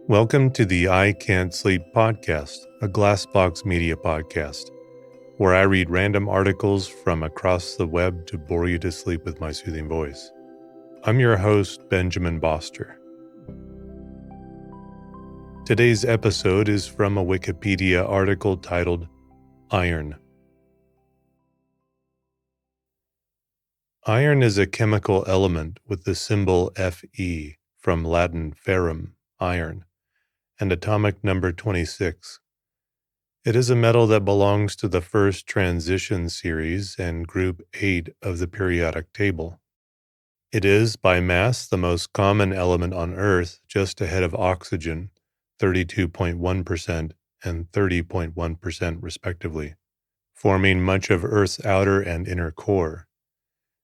Welcome to the I Can't Sleep podcast, a Glassbox media podcast, where I read random articles from across the web to bore you to sleep with my soothing voice. I'm your host, Benjamin Boster. Today's episode is from a Wikipedia article titled Iron. Iron is a chemical element with the symbol Fe, from Latin ferrum, iron, and atomic number 26. It is a metal that belongs to the first transition series and group 8 of the periodic table. It is, by mass, the most common element on Earth, just ahead of oxygen, 32.1% and 30.1% respectively, forming much of Earth's outer and inner core.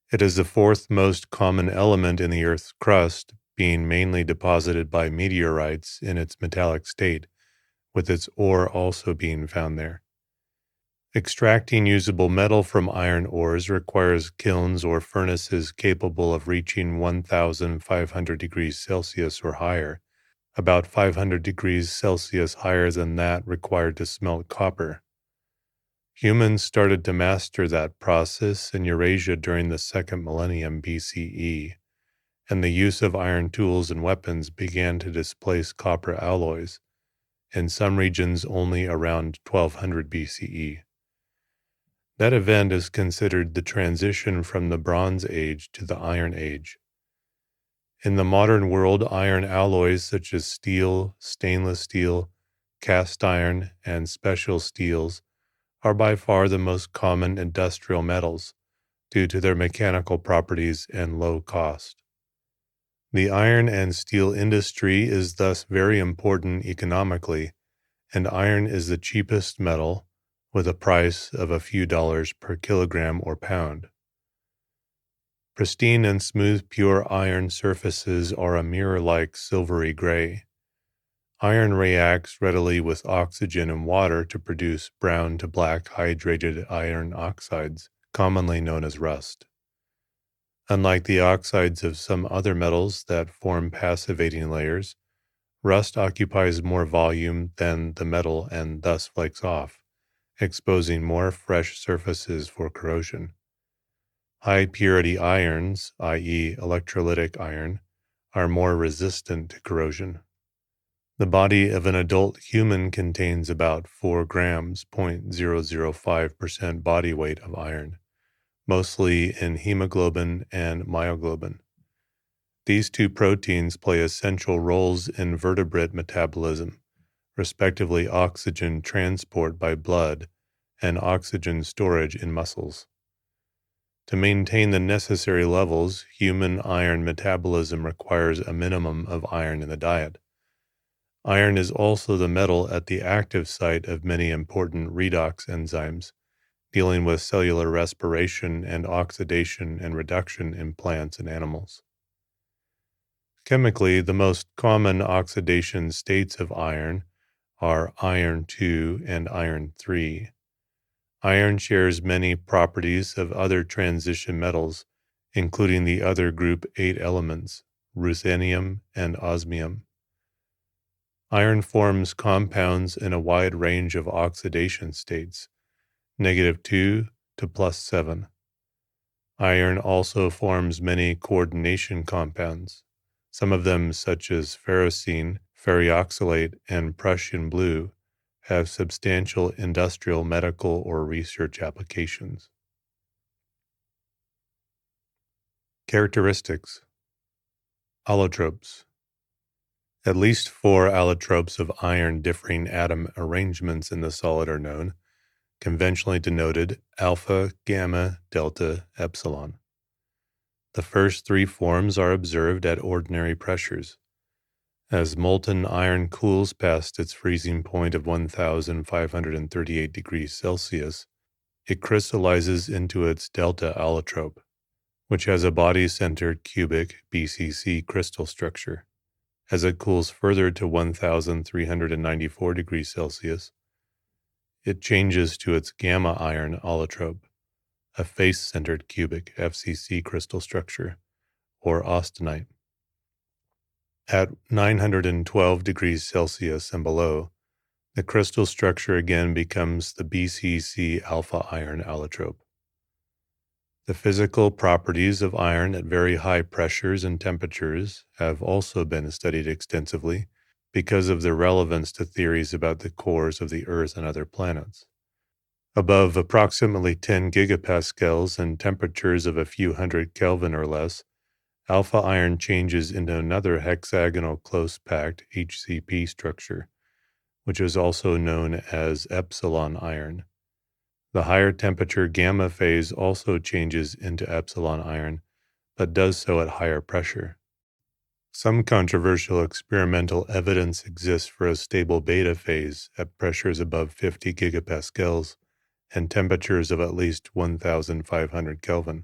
It is the fourth most common element in the Earth's crust, being mainly deposited by meteorites in its metallic state, with its ore also being found there. Extracting usable metal from iron ores requires kilns or furnaces capable of reaching 1,500 degrees Celsius or higher, about 500 degrees Celsius higher than that required to smelt copper. Humans started to master that process in Eurasia during the second millennium BCE, and the use of iron tools and weapons began to displace copper alloys, in some regions only around 1200 BCE. That event is considered the transition from the Bronze Age to the Iron Age. In the modern world, iron alloys such as steel, stainless steel, cast iron, and special steels are by far the most common industrial metals due to their mechanical properties and low cost. The iron and steel industry is thus very important economically, and iron is the cheapest metal with a price of a few dollars per kilogram or pound. Pristine and smooth pure iron surfaces are a mirror-like silvery gray. Iron reacts readily with oxygen and water to produce brown to black hydrated iron oxides, commonly known as rust. Unlike the oxides of some other metals that form passivating layers, rust occupies more volume than the metal and thus flakes off, exposing more fresh surfaces for corrosion. High-purity irons, i.e. electrolytic iron, are more resistant to corrosion. The body of an adult human contains about 4 grams, 0.005% body weight of iron, mostly in hemoglobin and myoglobin. These two proteins play essential roles in vertebrate metabolism, respectively oxygen transport by blood and oxygen storage in muscles. To maintain the necessary levels, human iron metabolism requires a minimum of iron in the diet. Iron is also the metal at the active site of many important redox enzymes, dealing with cellular respiration and oxidation and reduction in plants and animals. Chemically, the most common oxidation states of iron are iron 2 and iron 3. Iron shares many properties of other transition metals, including the other group 8 elements, ruthenium and osmium. Iron forms compounds in a wide range of oxidation states, -2 to +7. Iron also forms many coordination compounds, some of them such as ferrocene, ferrioxylate, and Prussian blue, have substantial industrial, medical, or research applications. Characteristics. Allotropes. At least 4 allotropes of iron differing atom arrangements in the solid are known, conventionally denoted alpha, gamma, delta, epsilon. The first 3 forms are observed at ordinary pressures. As molten iron cools past its freezing point of 1,538 degrees Celsius, it crystallizes into its delta allotrope, which has a body-centered cubic BCC crystal structure. As it cools further to 1,394 degrees Celsius, it changes to its gamma iron allotrope, a face-centered cubic FCC crystal structure, or austenite. At 912 degrees Celsius and below, the crystal structure again becomes the BCC alpha iron allotrope. The physical properties of iron at very high pressures and temperatures have also been studied extensively because of their relevance to theories about the cores of the Earth and other planets. Above approximately 10 gigapascals and temperatures of a few hundred Kelvin or less, alpha iron changes into another hexagonal close-packed HCP structure, which is also known as epsilon iron. The higher temperature gamma phase also changes into epsilon iron, but does so at higher pressure. Some controversial experimental evidence exists for a stable beta phase at pressures above 50 gigapascals and temperatures of at least 1500 Kelvin.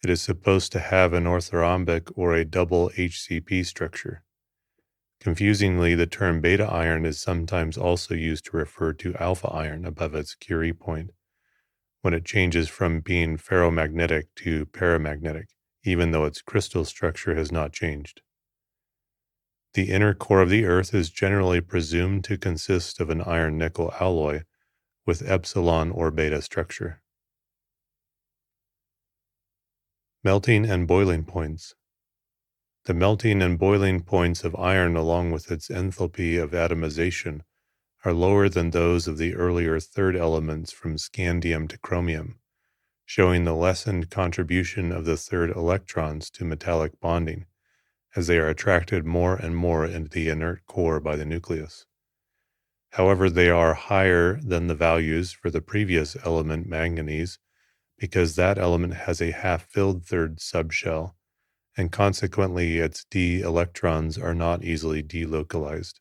It is supposed to have an orthorhombic or a double HCP structure. Confusingly, the term beta iron is sometimes also used to refer to alpha iron above its Curie point, when it changes from being ferromagnetic to paramagnetic, even though its crystal structure has not changed. The inner core of the Earth is generally presumed to consist of an iron-nickel alloy with epsilon or beta structure. Melting and boiling points. The melting and boiling points of iron, along with its enthalpy of atomization, are lower than those of the earlier third elements from scandium to chromium, showing the lessened contribution of the third electrons to metallic bonding, as they are attracted more and more into the inert core by the nucleus. However, they are higher than the values for the previous element manganese, because that element has a half-filled third subshell, and consequently its d electrons are not easily delocalized.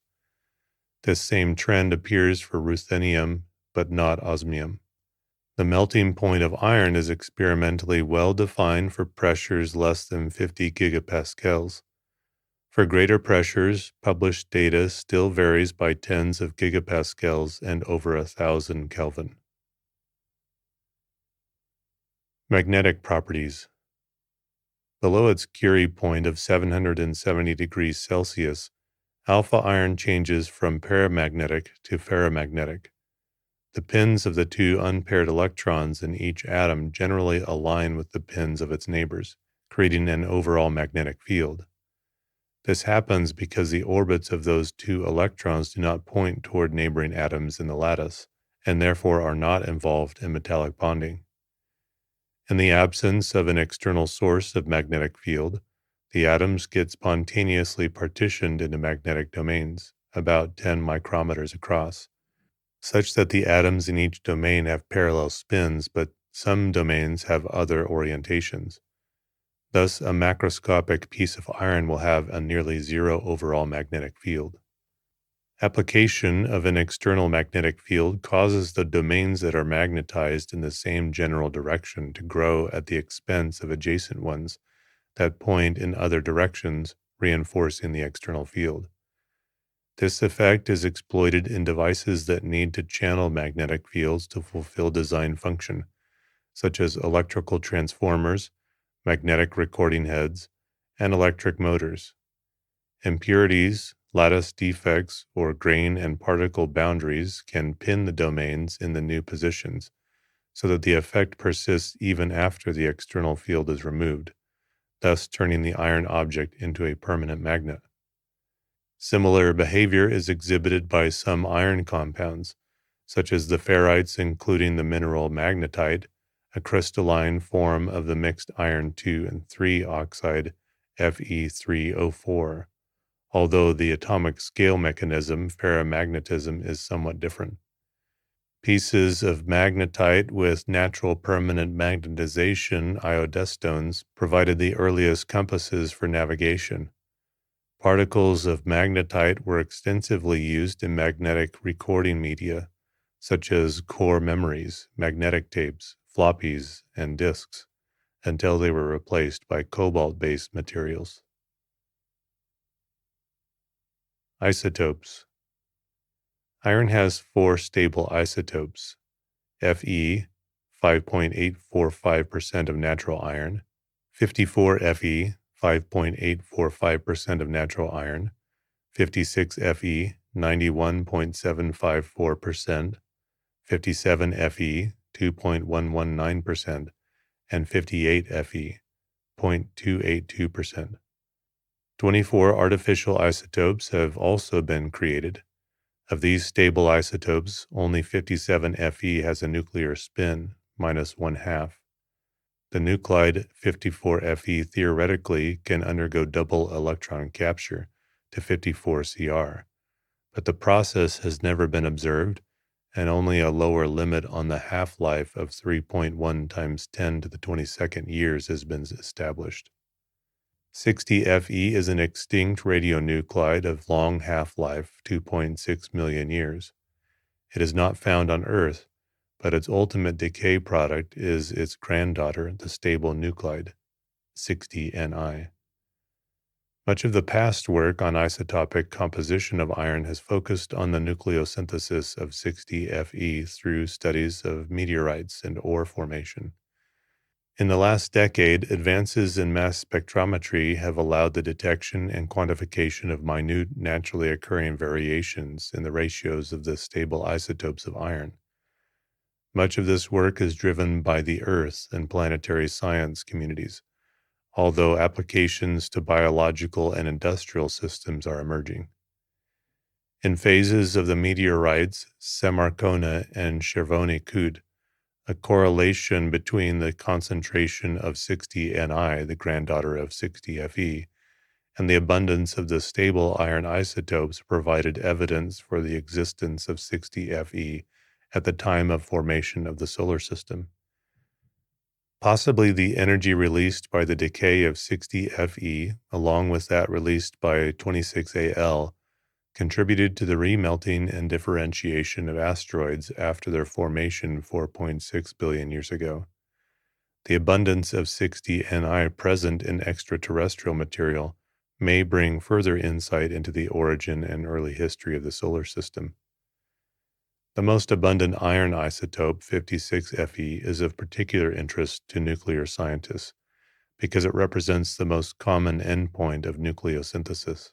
This same trend appears for ruthenium, but not osmium. The melting point of iron is experimentally well defined for pressures less than 50 gigapascals. For greater pressures, published data still varies by tens of gigapascals and over 1,000 Kelvin. Magnetic properties. Below its Curie point of 770 degrees Celsius, alpha iron changes from paramagnetic to ferromagnetic. The pins of the two unpaired electrons in each atom generally align with the pins of its neighbors, creating an overall magnetic field. This happens because the orbits of those two electrons do not point toward neighboring atoms in the lattice, and therefore are not involved in metallic bonding. In the absence of an external source of magnetic field, the atoms get spontaneously partitioned into magnetic domains, about 10 micrometers across, such that the atoms in each domain have parallel spins, but some domains have other orientations. Thus, a macroscopic piece of iron will have a nearly zero overall magnetic field. Application of an external magnetic field causes the domains that are magnetized in the same general direction to grow at the expense of adjacent ones that point in other directions, reinforcing the external field. This effect is exploited in devices that need to channel magnetic fields to fulfill design function, such as electrical transformers, magnetic recording heads, and electric motors. Impurities, lattice defects, or grain and particle boundaries can pin the domains in the new positions, so that the effect persists even after the external field is removed, thus turning the iron object into a permanent magnet. Similar behavior is exhibited by some iron compounds, such as the ferrites, including the mineral magnetite, a crystalline form of the mixed iron 2 and 3 oxide Fe3O4, although the atomic scale mechanism, ferromagnetism, is somewhat different. Pieces of magnetite with natural permanent magnetization iodestones provided the earliest compasses for navigation. Particles of magnetite were extensively used in magnetic recording media, such as core memories, magnetic tapes, floppies, and disks, until they were replaced by cobalt-based materials. Isotopes. Iron has 4 stable isotopes: Fe, 5.845% of natural iron; 54 Fe, 5.845% of natural iron, 56 Fe, 91.754%, 57 Fe, 2.119%, and 58 Fe, 0.282%. 24 artificial isotopes have also been created. Of these stable isotopes, only 57 Fe has a nuclear spin, minus one half. The nuclide 54 Fe theoretically can undergo double electron capture to 54 Cr, but the process has never been observed, and only a lower limit on the half-life of 3.1 times 10 to the 22nd years has been established. 60 Fe is an extinct radionuclide of long half-life, 2.6 million years. It is not found on Earth, but its ultimate decay product is its granddaughter, the stable nuclide, 60 Ni. Much of the past work on isotopic composition of iron has focused on the nucleosynthesis of 60 Fe through studies of meteorites and ore formation. In the last decade, advances in mass spectrometry have allowed the detection and quantification of minute, naturally occurring variations in the ratios of the stable isotopes of iron. Much of this work is driven by the Earth and planetary science communities, although applications to biological and industrial systems are emerging. In phases of the meteorites Samarcona and Chervoni-Kut, a correlation between the concentration of 60 Ni, the granddaughter of 60 Fe, and the abundance of the stable iron isotopes provided evidence for the existence of 60 Fe at the time of formation of the solar system. Possibly the energy released by the decay of 60 Fe, along with that released by 26Al, contributed to the remelting and differentiation of asteroids after their formation 4.6 billion years ago. The abundance of 60 Ni present in extraterrestrial material may bring further insight into the origin and early history of the solar system. The most abundant iron isotope, 56 Fe, is of particular interest to nuclear scientists because it represents the most common endpoint of nucleosynthesis.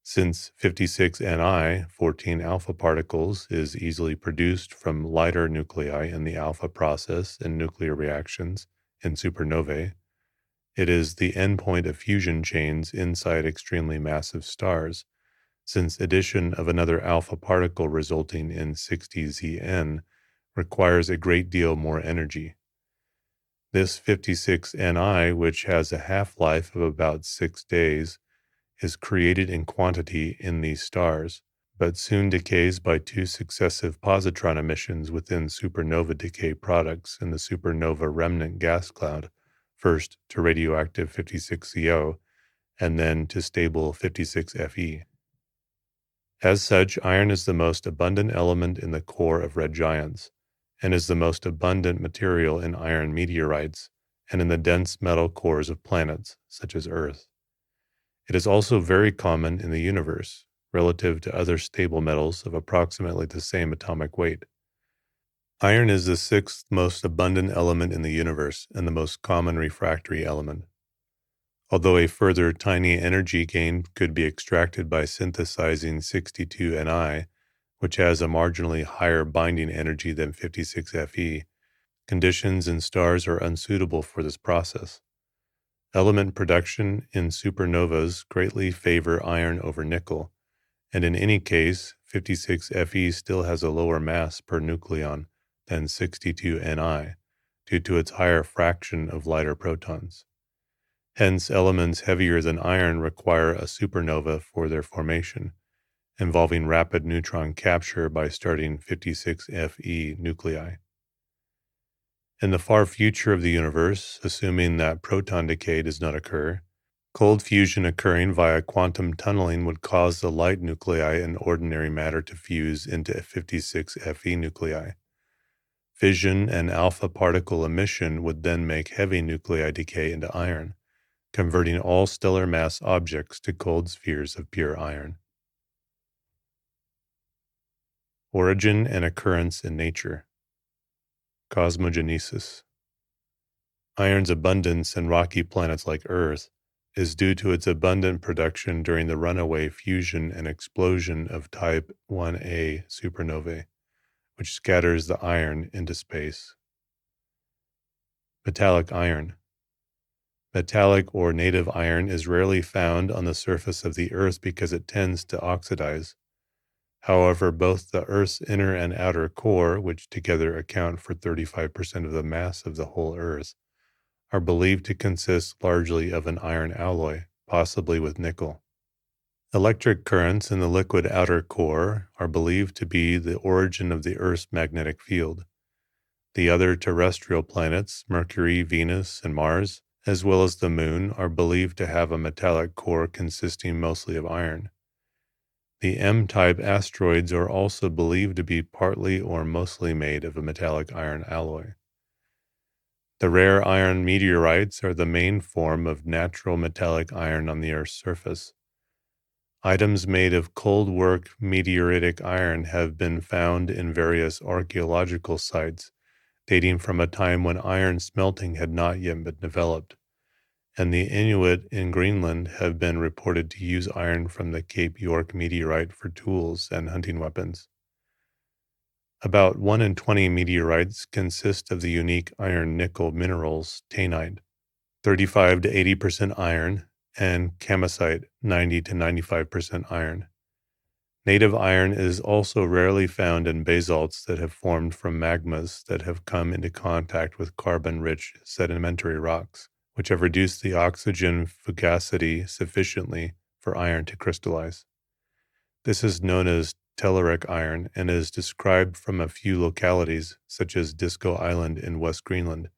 Since 56 Ni, 14 alpha particles, is easily produced from lighter nuclei in the alpha process in nuclear reactions in supernovae, it is the endpoint of fusion chains inside extremely massive stars, since addition of another alpha particle resulting in 60 Zn requires a great deal more energy. This 56 Ni, which has a half-life of about 6 days, is created in quantity in these stars, but soon decays by two successive positron emissions within supernova decay products in the supernova remnant gas cloud, first to radioactive 56Co, and then to stable 56Fe. As such, iron is the most abundant element in the core of red giants, and is the most abundant material in iron meteorites and in the dense metal cores of planets, such as Earth. It is also very common in the universe, relative to other stable metals of approximately the same atomic weight. Iron is the sixth most abundant element in the universe and the most common refractory element. Although a further tiny energy gain could be extracted by synthesizing 62 Ni, which has a marginally higher binding energy than 56 Fe, conditions in stars are unsuitable for this process. Element production in supernovas greatly favor iron over nickel, and in any case, 56 Fe still has a lower mass per nucleon than 62 Ni, due to its higher fraction of lighter protons. Hence, elements heavier than iron require a supernova for their formation, involving rapid neutron capture by starting 56 Fe nuclei. In the far future of the universe, assuming that proton decay does not occur, cold fusion occurring via quantum tunneling would cause the light nuclei in ordinary matter to fuse into 56 Fe nuclei. Fission and alpha particle emission would then make heavy nuclei decay into iron, converting all stellar mass objects to cold spheres of pure iron. Origin and occurrence in nature. Cosmogenesis. Iron's abundance in rocky planets like Earth is due to its abundant production during the runaway fusion and explosion of type 1a supernovae, which scatters the iron into space. Metallic iron. Metallic or native iron is rarely found on the surface of the Earth because it tends to oxidize. However, both the Earth's inner and outer core, which together account for 35% of the mass of the whole Earth, are believed to consist largely of an iron alloy, possibly with nickel. Electric currents in the liquid outer core are believed to be the origin of the Earth's magnetic field. The other terrestrial planets, Mercury, Venus, and Mars, as well as the Moon, are believed to have a metallic core consisting mostly of iron. The M-type asteroids are also believed to be partly or mostly made of a metallic iron alloy. The rare iron meteorites are the main form of natural metallic iron on the Earth's surface. Items made of cold work meteoritic iron have been found in various archaeological sites dating from a time when iron smelting had not yet been developed, and the Inuit in Greenland have been reported to use iron from the Cape York meteorite for tools and hunting weapons. About 1 in 20 meteorites consist of the unique iron-nickel minerals taenite, 35 to 80% iron, and kamacite, 90 to 95% iron. Native iron is also rarely found in basalts that have formed from magmas that have come into contact with carbon-rich sedimentary rocks, which have reduced the oxygen fugacity sufficiently for iron to crystallize. This is known as telluric iron and is described from a few localities such as Disco Island in West Greenland,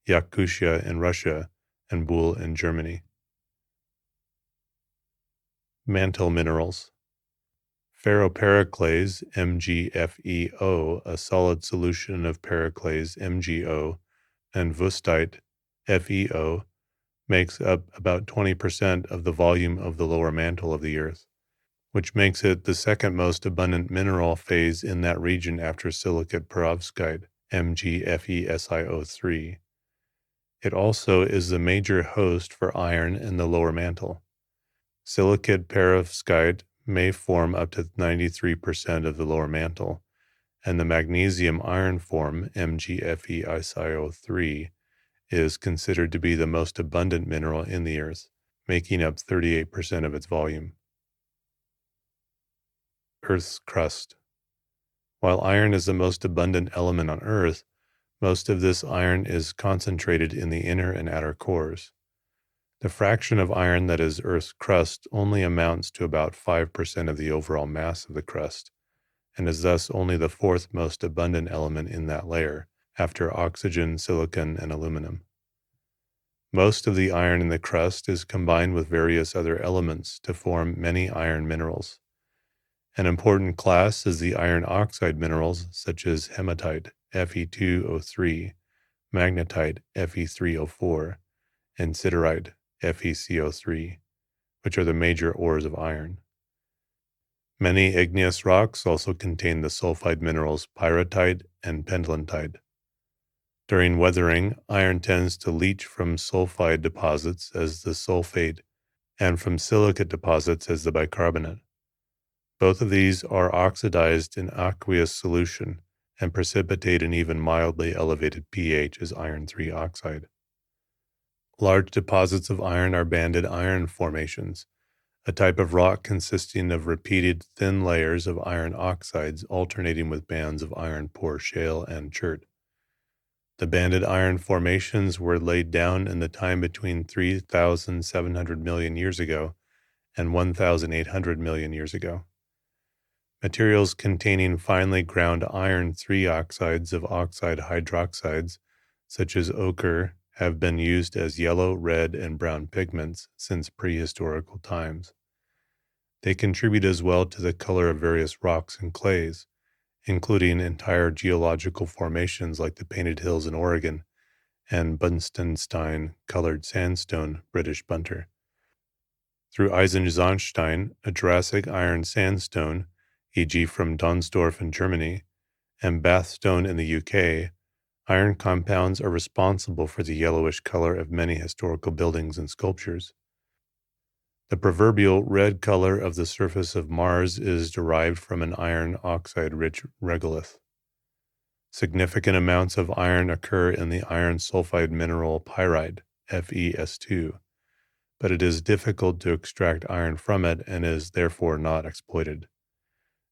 Yakutia in Russia, and Buhl in Germany. Mantle minerals. Ferropericlase, MgFeO, a solid solution of periclase, MgO, and wüstite, FeO, makes up about 20% of the volume of the lower mantle of the Earth, which makes it the second most abundant mineral phase in that region after silicate perovskite, MgFeSiO3. It also is the major host for iron in the lower mantle. Silicate perovskite may form up to 93% of the lower mantle, and the magnesium iron form, MgFeSiO3, is considered to be the most abundant mineral in the Earth, making up 38% of its volume. Earth's crust. While iron is the most abundant element on Earth, most of this iron is concentrated in the inner and outer cores. The fraction of iron that is Earth's crust only amounts to about 5% of the overall mass of the crust, and is thus only the fourth most abundant element in that layer, after oxygen, silicon, and aluminum. Most of the iron in the crust is combined with various other elements to form many iron minerals. An important class is the iron oxide minerals such as hematite, Fe2O3, magnetite, Fe3O4, and siderite, FeCO3, which are the major ores of iron. Many igneous rocks also contain the sulfide minerals pyrrhotite and pentlandite. During weathering, iron tends to leach from sulfide deposits as the sulfate and from silicate deposits as the bicarbonate. Both of these are oxidized in aqueous solution and precipitate an even mildly elevated pH as iron 3 oxide. Large deposits of iron are banded iron formations, a type of rock consisting of repeated thin layers of iron oxides alternating with bands of iron poor shale and chert. The banded iron formations were laid down in the time between 3,700 million years ago and 1,800 million years ago. Materials containing finely ground iron 3 oxides of oxide hydroxides, such as ochre, have been used as yellow, red, and brown pigments since prehistorical times. They contribute as well to the color of various rocks and clays, including entire geological formations like the Painted Hills in Oregon and Bunsenstein-colored sandstone, British Bunter. Through Eisenzahnstein, a Jurassic iron sandstone, e.g. from Donsdorf in Germany, and Bathstone in the UK, iron compounds are responsible for the yellowish color of many historical buildings and sculptures. The proverbial red color of the surface of Mars is derived from an iron oxide-rich regolith. Significant amounts of iron occur in the iron sulfide mineral pyrite, FeS2, but it is difficult to extract iron from it and is therefore not exploited.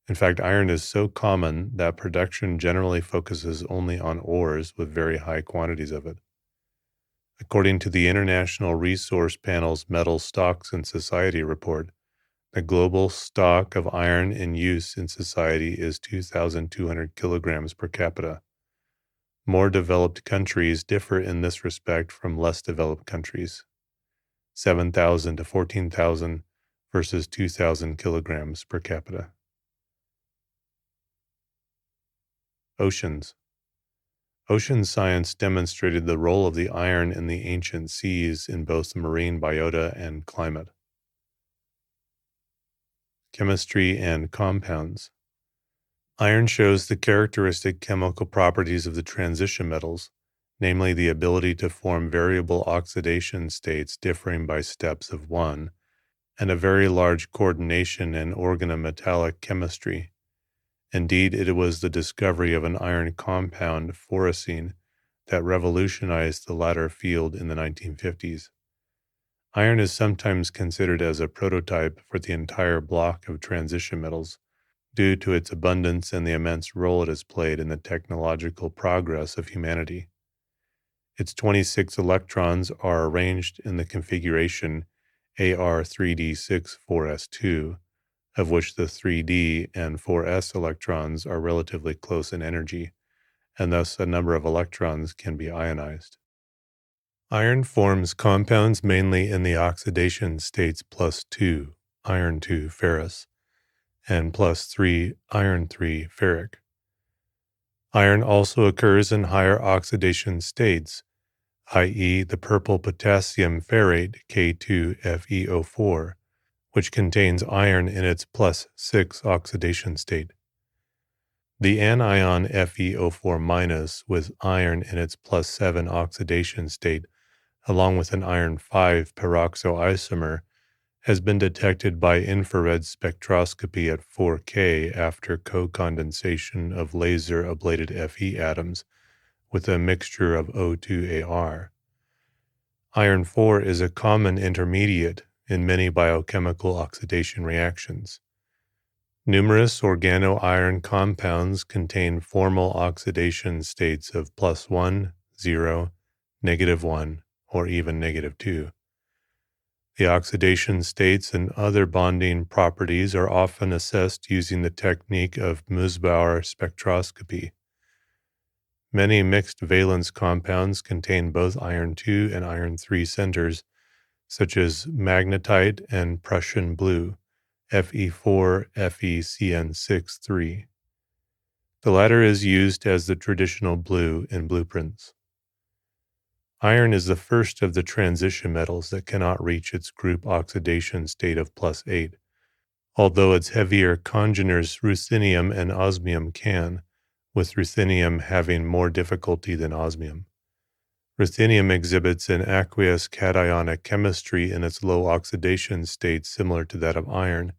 In fact, iron is so common that production generally focuses only on ores with very high quantities of it. According to the International Resource Panel's Metal Stocks in Society report, the global stock of iron in use in society is 2,200 kilograms per capita. More developed countries differ in this respect from less developed countries, 7,000 to 14,000 versus 2,000 kilograms per capita. Oceans. Ocean science demonstrated the role of the iron in the ancient seas in both the marine biota and climate. Chemistry and compounds. Iron shows the characteristic chemical properties of the transition metals, namely the ability to form variable oxidation states differing by steps of one, and a very large coordination in organometallic chemistry. Indeed, it was the discovery of an iron compound, ferrocene, that revolutionized the latter field in the 1950s. Iron is sometimes considered as a prototype for the entire block of transition metals, due to its abundance and the immense role it has played in the technological progress of humanity. Its 26 electrons are arranged in the configuration Ar3d6-4s2, of which the 3d and 4s electrons are relatively close in energy, and thus a number of electrons can be ionized. Iron forms compounds mainly in the oxidation states +2, iron 2 ferrous, and +3, iron 3 ferric. Iron also occurs in higher oxidation states, i.e. the purple potassium ferrate K2FeO4, which contains iron in its +6 oxidation state. The anion FeO4- with iron in its +7 oxidation state, along with an iron 5 peroxoisomer, has been detected by infrared spectroscopy at 4K after co-condensation of laser-ablated Fe atoms with a mixture of O2Ar. Iron 4 is a common intermediate in many biochemical oxidation reactions. Numerous organoiron compounds contain formal oxidation states of +1, 0, -1, or even -2. The oxidation states and other bonding properties are often assessed using the technique of Musbauer spectroscopy. Many mixed valence compounds contain both iron 2 and iron 3 centers, such as magnetite and Prussian blue, Fe4 FeCN6-3. The latter is used as the traditional blue in blueprints. Iron is the first of the transition metals that cannot reach its group oxidation state of +8, although its heavier congeners ruthenium and osmium can, with ruthenium having more difficulty than osmium. Ruthenium exhibits an aqueous cationic chemistry in its low oxidation state similar to that of iron,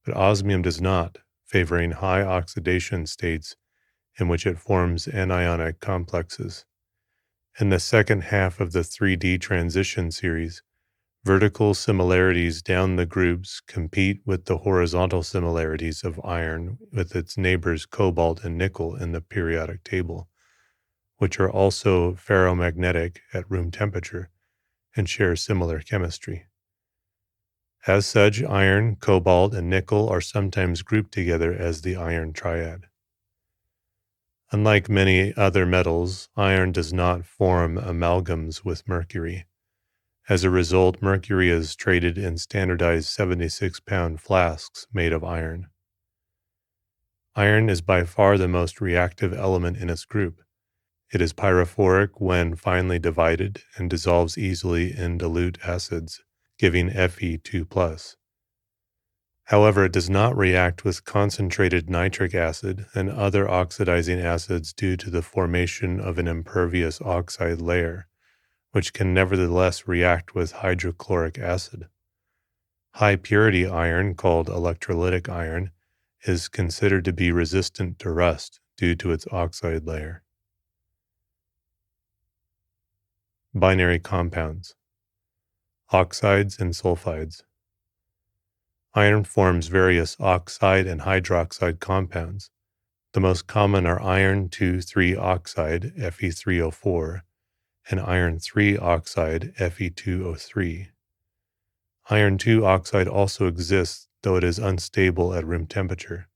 but osmium does not, favoring high oxidation states in which it forms anionic complexes. In the second half of the 3D transition series, vertical similarities down the groups compete with the horizontal similarities of iron with its neighbors cobalt and nickel in the periodic table, which are also ferromagnetic at room temperature and share similar chemistry. As such, iron, cobalt, and nickel are sometimes grouped together as the iron triad. Unlike many other metals, iron does not form amalgams with mercury. As a result, mercury is traded in standardized 76-pound flasks made of iron. Iron is by far the most reactive element in its group. It is pyrophoric when finely divided and dissolves easily in dilute acids, giving Fe2+. However, it does not react with concentrated nitric acid and other oxidizing acids due to the formation of an impervious oxide layer, which can nevertheless react with hydrochloric acid. High purity iron, called electrolytic iron, is considered to be resistant to rust due to its oxide layer. Binary compounds, oxides and sulfides. Iron forms various oxide and hydroxide compounds. The most common are iron 2,3 oxide, Fe3O4, and iron 3 oxide, Fe2O3. Iron 2 oxide also exists, though it is unstable at room temperature.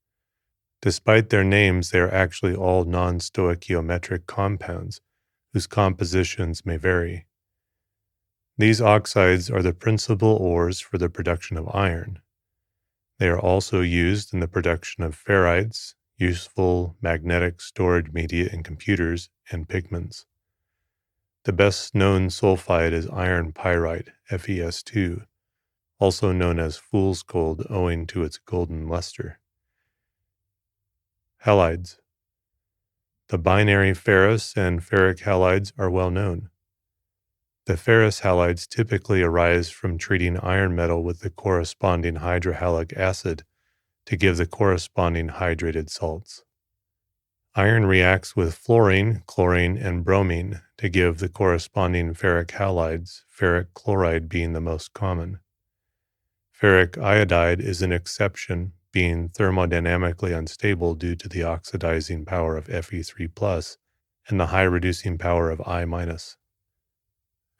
Despite their names, they are actually all non-stoichiometric compounds, whose compositions may vary. These oxides are the principal ores for the production of iron. They are also used in the production of ferrites, useful magnetic storage media in computers, and pigments. The best known sulfide is iron pyrite, FeS2, also known as fool's gold owing to its golden luster. Halides. The binary ferrous and ferric halides are well known. The ferrous halides typically arise from treating iron metal with the corresponding hydrohalic acid to give the corresponding hydrated salts. Iron reacts with fluorine, chlorine, and bromine to give the corresponding ferric halides, ferric chloride being the most common. Ferric iodide is an exception, being thermodynamically unstable due to the oxidizing power of Fe3+ and the high reducing power of I-.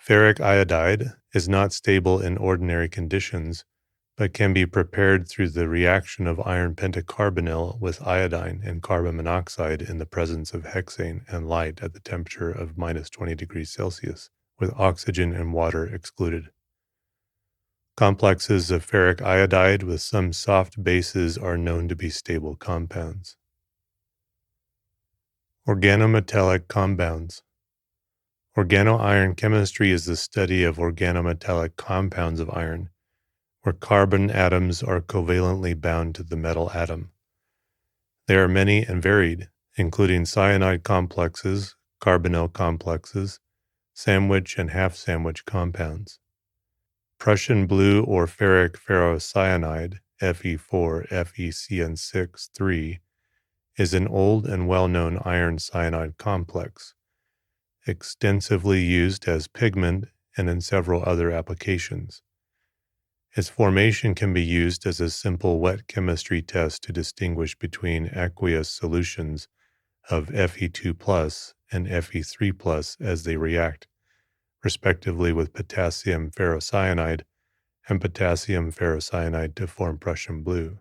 Ferric iodide is not stable in ordinary conditions, but can be prepared through the reaction of iron pentacarbonyl with iodine and carbon monoxide in the presence of hexane and light at the temperature of -20 degrees Celsius, with oxygen and water excluded. Complexes of ferric iodide with some soft bases are known to be stable compounds. Organometallic compounds. Organoiron chemistry is the study of organometallic compounds of iron, where carbon atoms are covalently bound to the metal atom. They are many and varied, including cyanide complexes, carbonyl complexes, sandwich and half-sandwich compounds. Prussian blue or ferric ferrocyanide, Fe4 FeCN6 3, is an old and well-known iron cyanide complex, extensively used as pigment and in several other applications. Its formation can be used as a simple wet chemistry test to distinguish between aqueous solutions of Fe2+ and Fe3+ as they react, respectively, with potassium ferrocyanide and potassium ferrocyanide to form Prussian blue.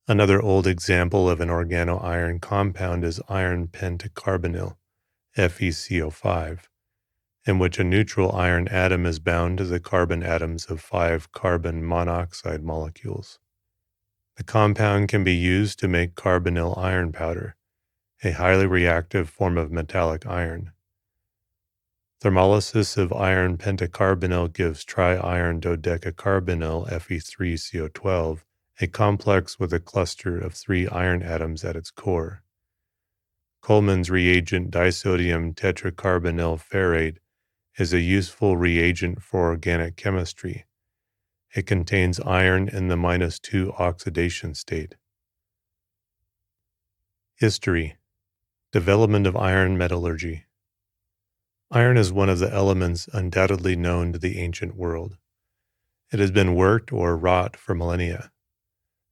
Another old example of an organoiron compound is iron pentacarbonyl, FeCO5, in which a neutral iron atom is bound to the carbon atoms of 5 carbon monoxide molecules. The compound can be used to make carbonyl iron powder, a highly reactive form of metallic iron. Thermolysis of iron pentacarbonyl gives tri-iron dodecacarbonyl Fe3CO12, a complex with a cluster of 3 iron atoms at its core. Coleman's reagent disodium tetracarbonyl ferrate is a useful reagent for organic chemistry. It contains iron in the -2 oxidation state. History. Development of iron metallurgy. Iron is one of the elements undoubtedly known to the ancient world. It has been worked or wrought for millennia.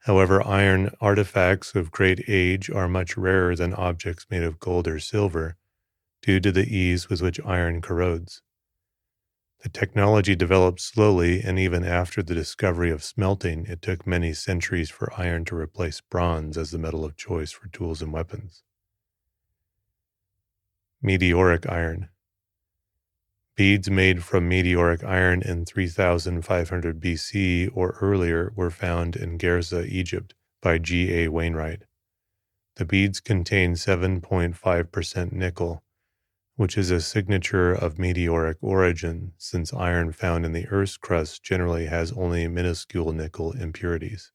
However, iron artifacts of great age are much rarer than objects made of gold or silver due to the ease with which iron corrodes. The technology developed slowly, and even after the discovery of smelting, it took many centuries for iron to replace bronze as the metal of choice for tools and weapons. Meteoric iron. Beads made from meteoric iron in 3500 BC or earlier were found in Gerza, Egypt, by G.A. Wainwright. The beads contain 7.5% nickel, which is a signature of meteoric origin, since iron found in the Earth's crust generally has only minuscule nickel impurities.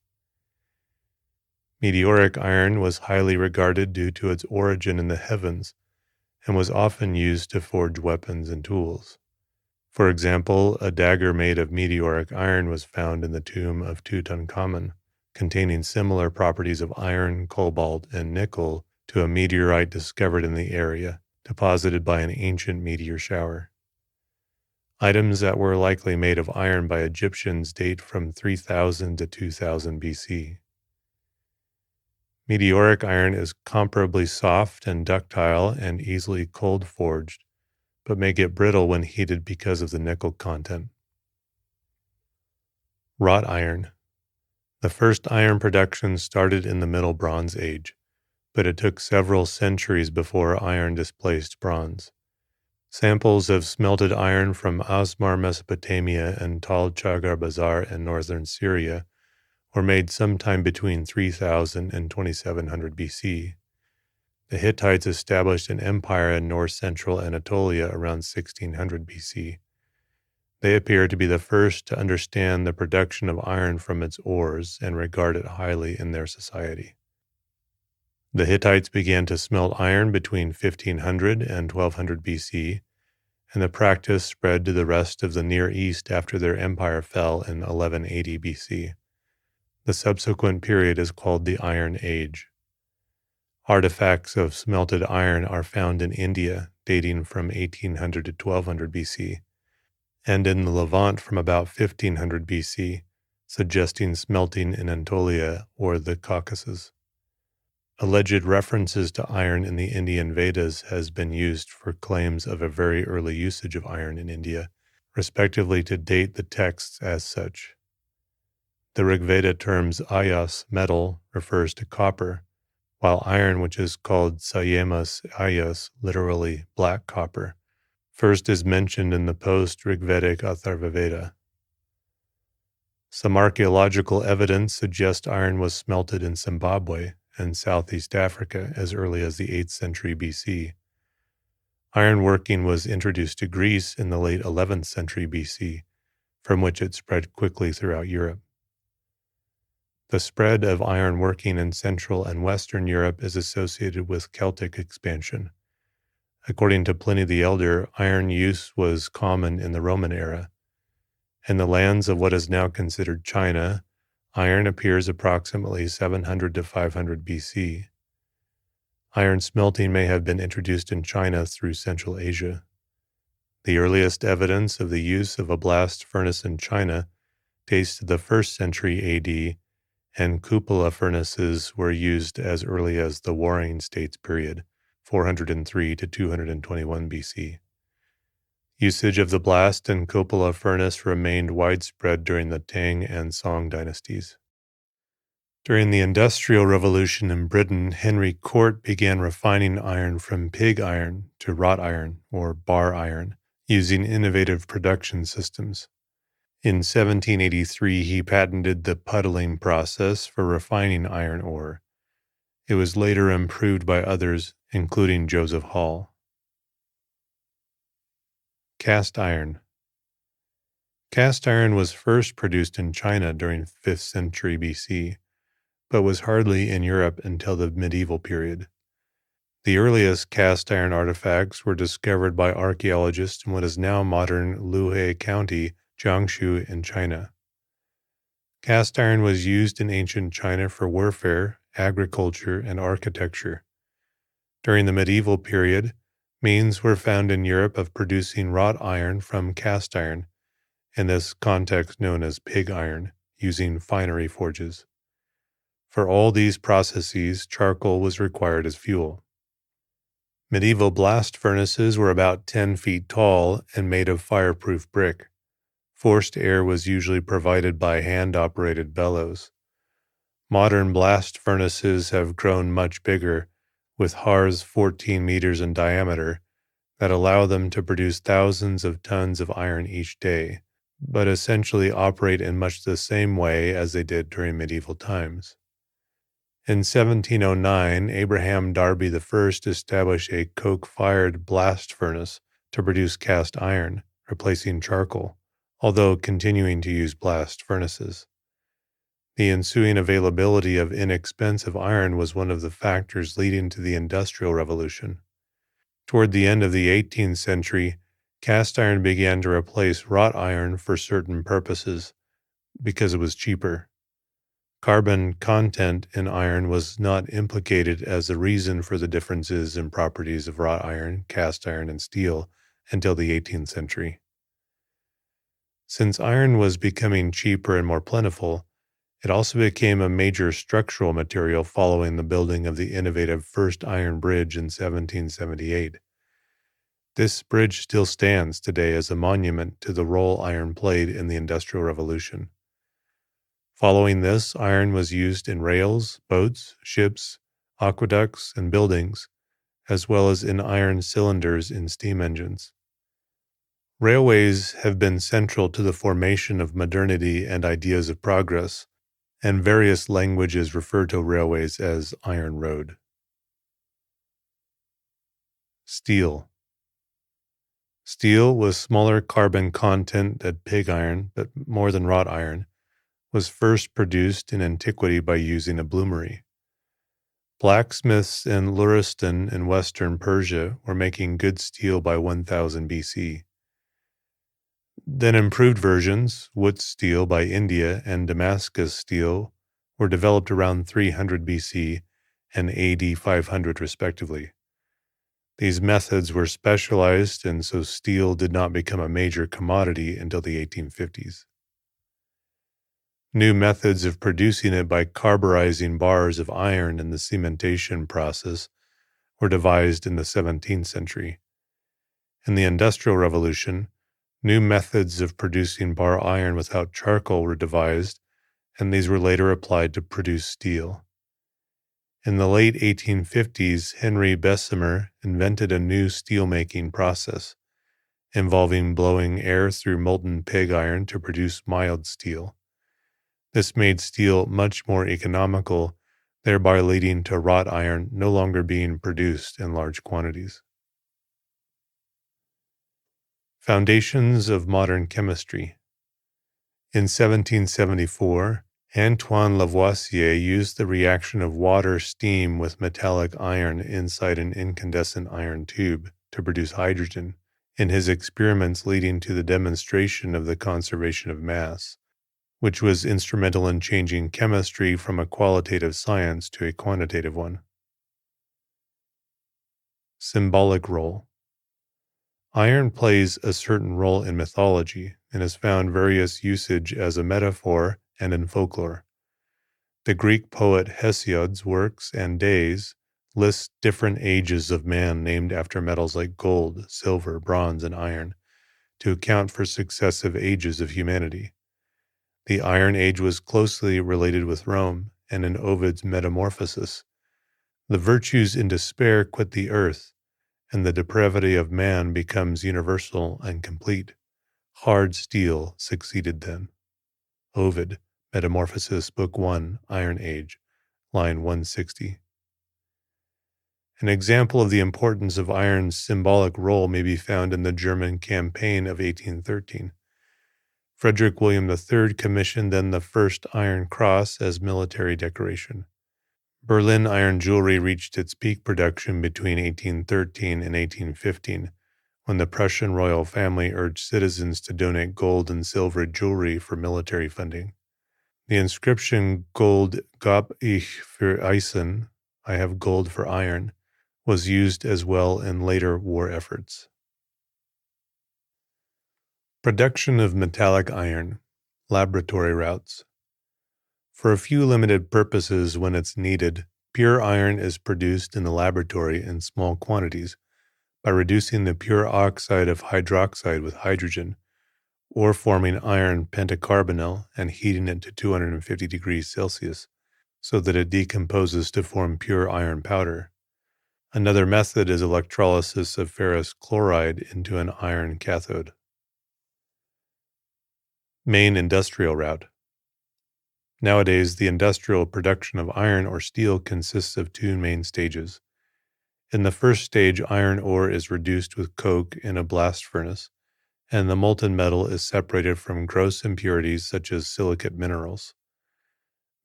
Meteoric iron was highly regarded due to its origin in the heavens, and was often used to forge weapons and tools. For example, a dagger made of meteoric iron was found in the tomb of Tutankhamun, containing similar properties of iron, cobalt, and nickel to a meteorite discovered in the area, deposited by an ancient meteor shower. Items that were likely made of iron by Egyptians date from 3000 to 2000 BC. Meteoric iron is comparably soft and ductile and easily cold forged, but may get brittle when heated because of the nickel content. Wrought iron. The first iron production started in the Middle Bronze Age, but it took several centuries before iron displaced bronze. Samples of smelted iron from Asmar, Mesopotamia, and Tal Chagar Bazar in northern Syria were made sometime between 3000 and 2700 BC. The Hittites established an empire in north-central Anatolia around 1600 BC. They appear to be the first to understand the production of iron from its ores and regard it highly in their society. The Hittites began to smelt iron between 1500 and 1200 BC, and the practice spread to the rest of the Near East after their empire fell in 1180 BC. The subsequent period is called the Iron Age. Artifacts of smelted iron are found in India, dating from 1800 to 1200 BC, and in the Levant from about 1500 BC, suggesting smelting in Anatolia or the Caucasus. Alleged references to iron in the Indian Vedas has been used for claims of a very early usage of iron in India, respectively to date the texts as such. The Rig Veda terms ayas, metal, refers to copper, while iron, which is called sayemas ayas, literally black copper, first is mentioned in the post-Rigvedic Atharva Veda. Some archaeological evidence suggests iron was smelted in Zimbabwe and Southeast Africa as early as the 8th century BC. Iron working was introduced to Greece in the late 11th century BC, from which it spread quickly throughout Europe. The spread of iron working in Central and Western Europe is associated with Celtic expansion. According to Pliny the Elder, iron use was common in the Roman era. In the lands of what is now considered China, iron appears approximately 700 to 500 BC. Iron smelting may have been introduced in China through Central Asia. The earliest evidence of the use of a blast furnace in China dates to the 1st century AD, and cupola furnaces were used as early as the Warring States period, 403 to 221 BC. Usage of the blast and cupola furnace remained widespread during the Tang and Song dynasties. During the Industrial Revolution in Britain, Henry Cort began refining iron from pig iron to wrought iron or bar iron, using innovative production systems. In 1783, he patented the puddling process for refining iron ore. It was later improved by others, including Joseph Hall. Cast iron. Cast iron was first produced in China during 5th century BC, but was hardly in Europe until the medieval period. The earliest cast iron artifacts were discovered by archaeologists in what is now modern Luhe County, Jiangsu in China. Cast iron was used in ancient China for warfare, agriculture, and architecture. During the medieval period, means were found in Europe of producing wrought iron from cast iron, in this context known as pig iron, using finery forges. For all these processes, charcoal was required as fuel. Medieval blast furnaces were about 10 feet tall and made of fireproof brick. Forced air was usually provided by hand-operated bellows. Modern blast furnaces have grown much bigger, with hearths 14 meters in diameter, that allow them to produce thousands of tons of iron each day, but essentially operate in much the same way as they did during medieval times. In 1709, Abraham Darby I established a coke-fired blast furnace to produce cast iron, replacing charcoal, although continuing to use blast furnaces. The ensuing availability of inexpensive iron was one of the factors leading to the Industrial Revolution. Toward the end of the 18th century, Cast iron began to replace wrought iron for certain purposes because it was cheaper. Carbon content in iron was not implicated as a reason for the differences in properties of wrought iron, cast iron, and steel until the 18th century. Since iron was becoming cheaper and more plentiful, it also became a major structural material following the building of the innovative first iron bridge in 1778. This bridge still stands today as a monument to the role iron played in the Industrial Revolution. Following this, iron was used in rails, boats, ships, aqueducts, and buildings, as well as in iron cylinders in steam engines. Railways have been central to the formation of modernity and ideas of progress, and various languages refer to railways as iron road. Steel. Steel, with smaller carbon content than pig iron, but more than wrought iron, was first produced in antiquity by using a bloomery. Blacksmiths in Luristan in western Persia were making good steel by 1000 BC. Then improved versions, wood steel by India and Damascus steel, were developed around 300 BC and AD 500 respectively. These methods were specialized, and so steel did not become a major commodity until the 1850s. New methods of producing it by carburizing bars of iron in the cementation process were devised in the 17th century. In the Industrial Revolution, new methods of producing bar iron without charcoal were devised, and these were later applied to produce steel. In the late 1850s, Henry Bessemer invented a new steelmaking process, involving blowing air through molten pig iron to produce mild steel. This made steel much more economical, thereby leading to wrought iron no longer being produced in large quantities. Foundations of modern chemistry. In 1774, Antoine Lavoisier used the reaction of water-steam with metallic iron inside an incandescent iron tube to produce hydrogen, in his experiments leading to the demonstration of the conservation of mass, which was instrumental in changing chemistry from a qualitative science to a quantitative one. Symbolic role. Iron plays a certain role in mythology and has found various usage as a metaphor and in folklore. The Greek poet Hesiod's works and days list different ages of man named after metals like gold, silver, bronze, and iron to account for successive ages of humanity. The Iron Age was closely related with Rome, and in Ovid's Metamorphosis, the virtues in despair quit the earth, and the depravity of man becomes universal and complete. Hard steel succeeded then. Ovid, Metamorphosis, Book 1, Iron Age, line 160. An example of the importance of iron's symbolic role may be found in the German campaign of 1813. Frederick William III commissioned then the first Iron Cross as military decoration. Berlin iron jewelry reached its peak production between 1813 and 1815, when the Prussian royal family urged citizens to donate gold and silver jewelry for military funding. The inscription "Gold gab ich für Eisen," I have gold for iron, was used as well in later war efforts. Production of metallic iron, laboratory routes. For a few limited purposes when it's needed, pure iron is produced in the laboratory in small quantities by reducing the pure oxide of hydroxide with hydrogen, or forming iron pentacarbonyl and heating it to 250 degrees Celsius so that it decomposes to form pure iron powder. Another method is electrolysis of ferrous chloride into an iron cathode. Main industrial route. Nowadays, the industrial production of iron or steel consists of two main stages. In the first stage, iron ore is reduced with coke in a blast furnace, and the molten metal is separated from gross impurities such as silicate minerals.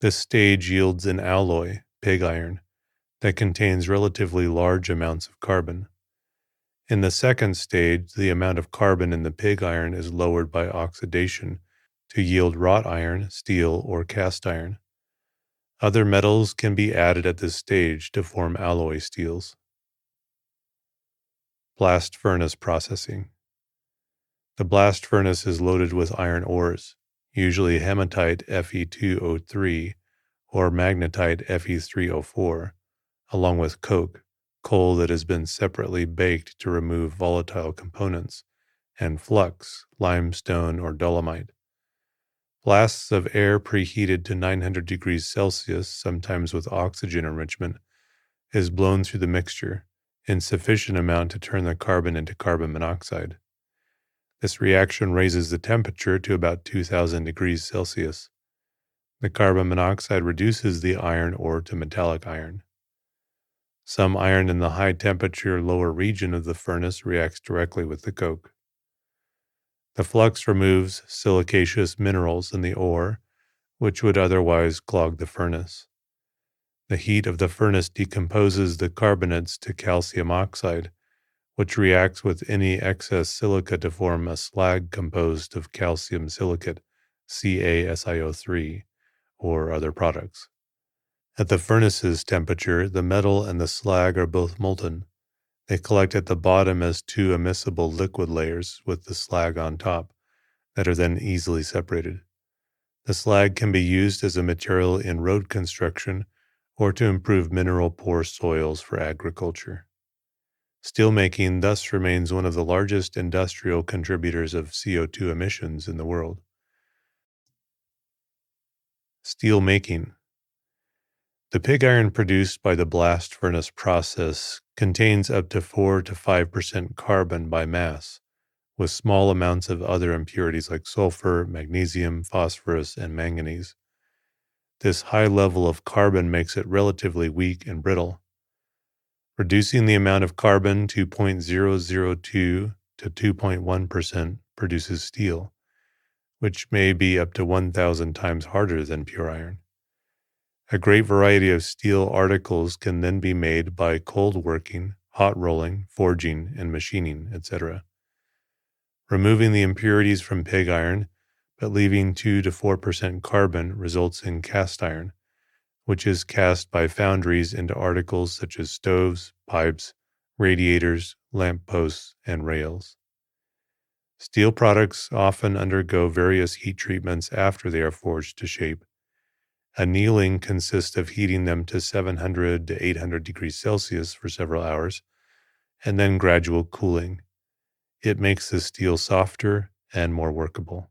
This stage yields an alloy, pig iron, that contains relatively large amounts of carbon. In the second stage, the amount of carbon in the pig iron is lowered by oxidation to yield wrought iron, steel, or cast iron. Other metals can be added at this stage to form alloy steels. Blast furnace processing. The blast furnace is loaded with iron ores, usually hematite Fe2O3 or magnetite Fe3O4, along with coke, coal that has been separately baked to remove volatile components, and flux, limestone or dolomite. Blasts of air preheated to 900 degrees Celsius, sometimes with oxygen enrichment, is blown through the mixture in sufficient amount to turn the carbon into carbon monoxide. This reaction raises the temperature to about 2000 degrees Celsius. The carbon monoxide reduces the iron ore to metallic iron. Some iron in the high temperature lower region of the furnace reacts directly with the coke. The flux removes silicaceous minerals in the ore, which would otherwise clog the furnace. The heat of the furnace decomposes the carbonates to calcium oxide, which reacts with any excess silica to form a slag composed of calcium silicate, CaSiO3, or other products. At the furnace's temperature, the metal and the slag are both molten. They collect at the bottom as two immiscible liquid layers with the slag on top that are then easily separated. The slag can be used as a material in road construction or to improve mineral-poor soils for agriculture. Steelmaking thus remains one of the largest industrial contributors of CO2 emissions in the world. Steelmaking. The pig iron produced by the blast furnace process contains up to 4 to 5% carbon by mass, with small amounts of other impurities like sulfur, magnesium, phosphorus, and manganese. This high level of carbon makes it relatively weak and brittle. Reducing the amount of carbon to 0.002 to 2.1% produces steel, which may be up to 1,000 times harder than pure iron. A great variety of steel articles can then be made by cold working, hot rolling, forging, and machining, etc. Removing the impurities from pig iron, but leaving 2 to 4% carbon results in cast iron, which is cast by foundries into articles such as stoves, pipes, radiators, lamp posts, and rails. Steel products often undergo various heat treatments after they are forged to shape. Annealing consists of heating them to 700 to 800 degrees Celsius for several hours, and then gradual cooling. It makes the steel softer and more workable.